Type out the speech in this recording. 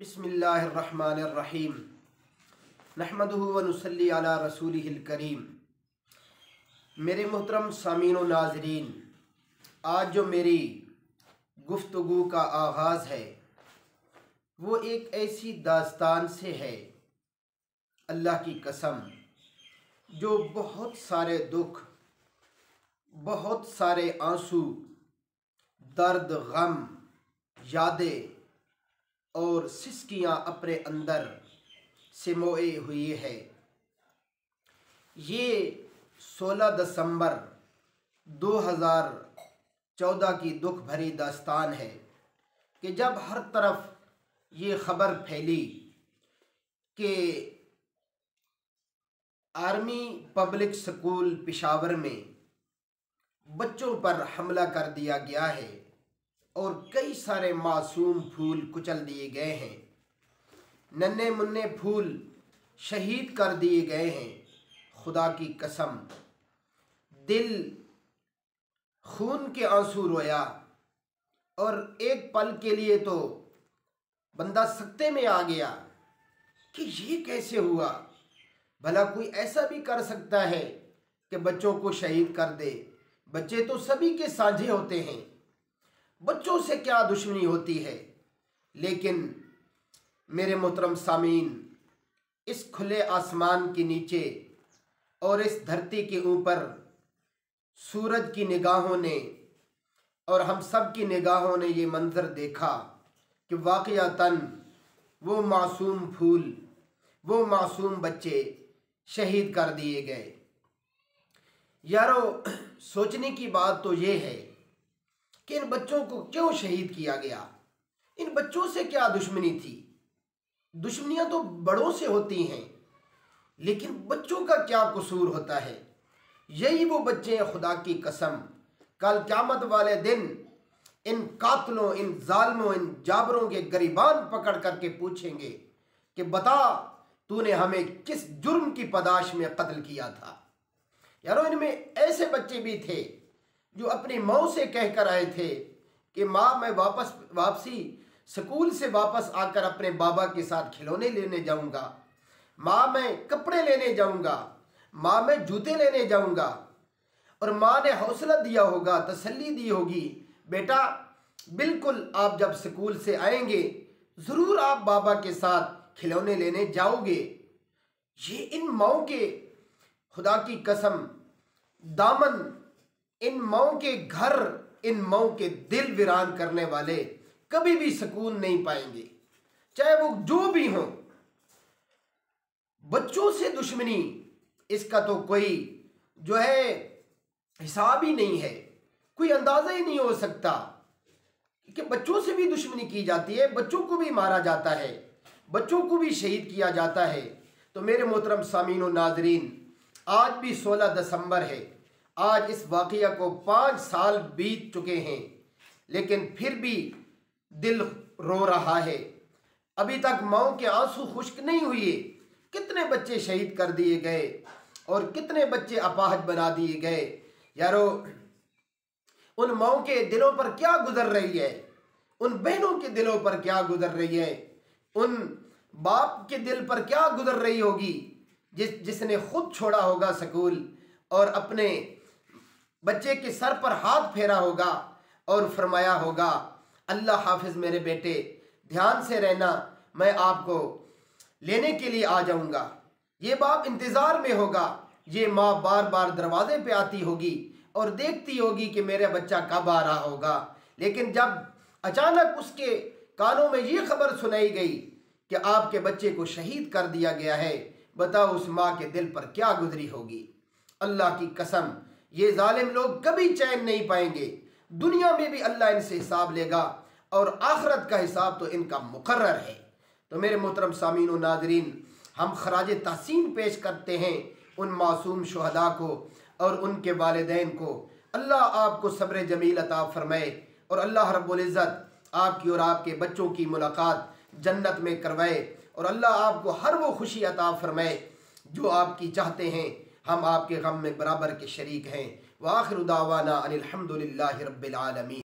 बिस्मिल्लाहिर्रहमानिर्रहीम नहमदुहु व नुसल्ली अला रसूलिहिल करीम। मेरे मोहतरम सामीन व नाज़रीन, आज जो मेरी गुफ्तगू का आगाज़ है वो एक ऐसी दास्तान से है, अल्लाह की कसम, जो बहुत सारे दुख, बहुत सारे आंसू, दर्द, गम, यादें और सिसकियाँ अपने अंदर सिमोए हुई है। ये 16 दिसंबर 2014 की दुख भरी दास्तान है कि जब हर तरफ ये ख़बर फैली कि आर्मी पब्लिक स्कूल पेशावर में बच्चों पर हमला कर दिया गया है और कई सारे मासूम फूल कुचल दिए गए हैं, नन्हे मुन्ने फूल शहीद कर दिए गए हैं। खुदा की कसम, दिल खून के आंसू रोया और एक पल के लिए तो बंदा सकते में आ गया कि ये कैसे हुआ। भला कोई ऐसा भी कर सकता है कि बच्चों को शहीद कर दे? बच्चे तो सभी के साझे होते हैं, बच्चों से क्या दुश्मनी होती है। लेकिन मेरे मोहतरम सामीन, इस खुले आसमान के नीचे और इस धरती के ऊपर सूरज की निगाहों ने और हम सब की निगाहों ने ये मंजर देखा कि वाक़यातन वो मासूम फूल, वो मासूम बच्चे शहीद कर दिए गए। यारो, सोचने की बात तो ये है कि इन बच्चों को क्यों शहीद किया गया? इन बच्चों से क्या दुश्मनी थी? दुश्मनियां तो बड़ों से होती हैं, लेकिन बच्चों का क्या कसूर होता है? यही वो बच्चे हैं, खुदा की कसम, कल क़यामत वाले दिन इन कातलों, इन जालिमों, इन जाबरों के गरिबान पकड़ करके पूछेंगे कि बता, तूने हमें किस जुर्म की पदाश में कत्ल किया था। यारो, इनमें ऐसे बच्चे भी थे जो अपनी माँ से कह कर आए थे कि माँ, मैं वापसी स्कूल से वापस आकर अपने बाबा के साथ खिलौने लेने जाऊंगा, माँ मैं कपड़े लेने जाऊंगा, माँ मैं जूते लेने जाऊंगा। और माँ ने हौसला दिया होगा, तसल्ली दी होगी, बेटा बिल्कुल आप जब स्कूल से आएंगे ज़रूर आप बाबा के साथ खिलौने लेने जाओगे। ये इन माँओं के, खुदा की कसम, दामन, इन माँओं के घर, इन माँओं के दिल वीरान करने वाले कभी भी सुकून नहीं पाएंगे, चाहे वो जो भी हों। बच्चों से दुश्मनी, इसका तो कोई जो है हिसाब ही नहीं है, कोई अंदाज़ा ही नहीं हो सकता कि बच्चों से भी दुश्मनी की जाती है, बच्चों को भी मारा जाता है, बच्चों को भी शहीद किया जाता है। तो मेरे मोहतरम सामीन व नाज़रीन, आज भी 16 दिसंबर है, आज इस वाक़या को 5 साल बीत चुके हैं, लेकिन फिर भी दिल रो रहा है। अभी तक माँओं के आंसू खुश्क नहीं हुए। कितने बच्चे शहीद कर दिए गए और कितने बच्चे अपाहज बना दिए गए। यारो, उन माँओं के दिलों पर क्या गुजर रही है, उन बहनों के दिलों पर क्या गुजर रही है, उन बाप के दिल पर क्या गुजर रही होगी जिसने खुद छोड़ा होगा स्कूल और अपने बच्चे के सर पर हाथ फेरा होगा और फरमाया होगा, अल्लाह हाफिज मेरे बेटे, ध्यान से रहना, मैं आपको लेने के लिए आ जाऊंगा। ये बाप इंतज़ार में होगा, ये माँ बार बार दरवाजे पे आती होगी और देखती होगी कि मेरा बच्चा कब आ रहा होगा। लेकिन जब अचानक उसके कानों में ये खबर सुनाई गई कि आपके बच्चे को शहीद कर दिया गया है, बताओ उस माँ के दिल पर क्या गुजरी होगी। अल्लाह की कसम, ये जालिम लोग कभी चैन नहीं पाएंगे। दुनिया में भी अल्लाह इनसे हिसाब लेगा और आखिरत का हिसाब तो इनका मुकर्रर है। तो मेरे मोहतरम सामीन व नाज़रीन, हम खराज तहसीन पेश करते हैं उन मासूम शुहदा को और उनके वालिदैन को। अल्लाह आपको सब्र जमील अता फरमाए और अल्लाह रब्बुल इज़्ज़त आपकी और आपके बच्चों की मुलाकात जन्नत में करवाए और अल्लाह आपको हर वो खुशी अता फरमाए जो आपकी चाहते हैं। हम आपके गम में बराबर के शरीक हैं। व आखिर दावाना अनिल हम्दुलिल्लाहि रब्बिल आलमीन।